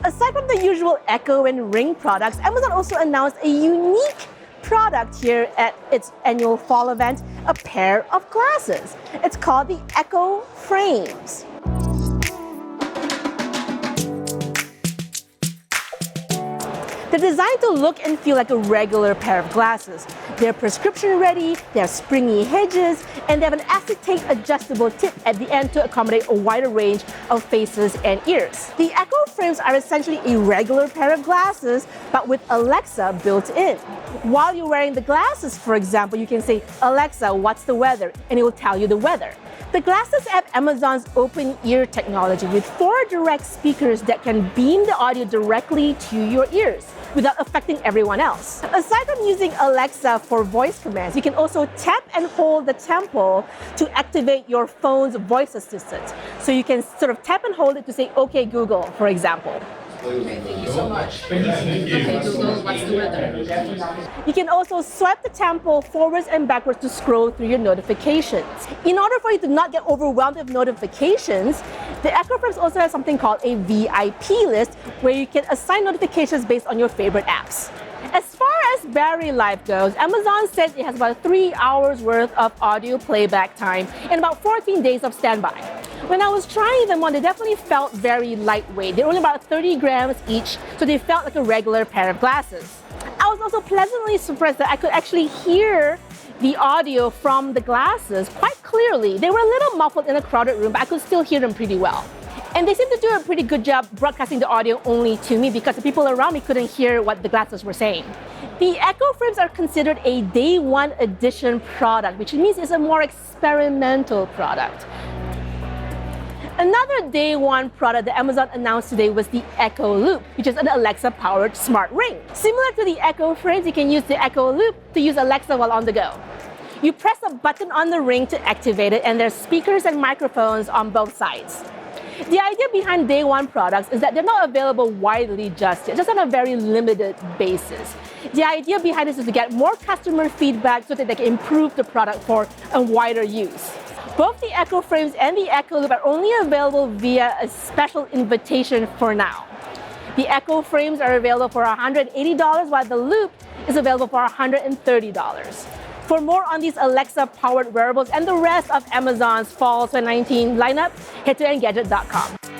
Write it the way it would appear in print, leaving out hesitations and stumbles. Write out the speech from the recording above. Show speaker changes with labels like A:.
A: Aside from the usual Echo and Ring products, Amazon also announced a unique product here at its annual fall event, a pair of glasses. It's called the Echo Frames. They're designed to look and feel like a regular pair of glasses. They're prescription ready, they have springy edges, and they have an acetate adjustable tip at the end to accommodate a wider range of faces and ears. The Echo Frames are essentially a regular pair of glasses, but with Alexa built in. While you're wearing the glasses, for example, you can say, "Alexa, what's the weather?" and it will tell you the weather. The glasses have Amazon's open ear technology with 4 direct speakers that can beam the audio directly to your ears without affecting everyone else. Aside from using Alexa for voice commands, you can also tap and hold the temple to activate your phone's voice assistant. So you can sort of tap and hold it to say, "Okay, Google," for example.
B: Okay, thank you so much. Okay, Google, what's the weather?
A: You can also swipe the temple forwards and backwards to scroll through your notifications. In order for you to not get overwhelmed with notifications, the Echo Frames also has something called a VIP list where you can assign notifications based on your favorite apps. As far as battery life goes, Amazon says it has about 3 hours worth of audio playback time and about 14 days of standby. When I was trying them on, they definitely felt very lightweight. They're only about 30 grams each, so they felt like a regular pair of glasses. I was also pleasantly surprised that I could actually hear the audio from the glasses quite clearly. They were a little muffled in a crowded room, but I could still hear them pretty well. And they seem to do a pretty good job broadcasting the audio only to me because the people around me couldn't hear what the glasses were saying. The Echo Frames are considered a day one edition product, which means it's a more experimental product. Another day one product that Amazon announced today was the Echo Loop, which is an Alexa-powered smart ring. Similar to the Echo Frames, you can use the Echo Loop to use Alexa while on the go. You press a button on the ring to activate it, and there's speakers and microphones on both sides. The idea behind day one products is that they're not available widely just yet, just on a very limited basis. The idea behind this is to get more customer feedback so that they can improve the product for a wider use. Both the Echo Frames and the Echo Loop are only available via a special invitation for now. The Echo Frames are available for $180, while the Loop is available for $130. For more on these Alexa-powered wearables and the rest of Amazon's Fall 2019 lineup, head to Engadget.com.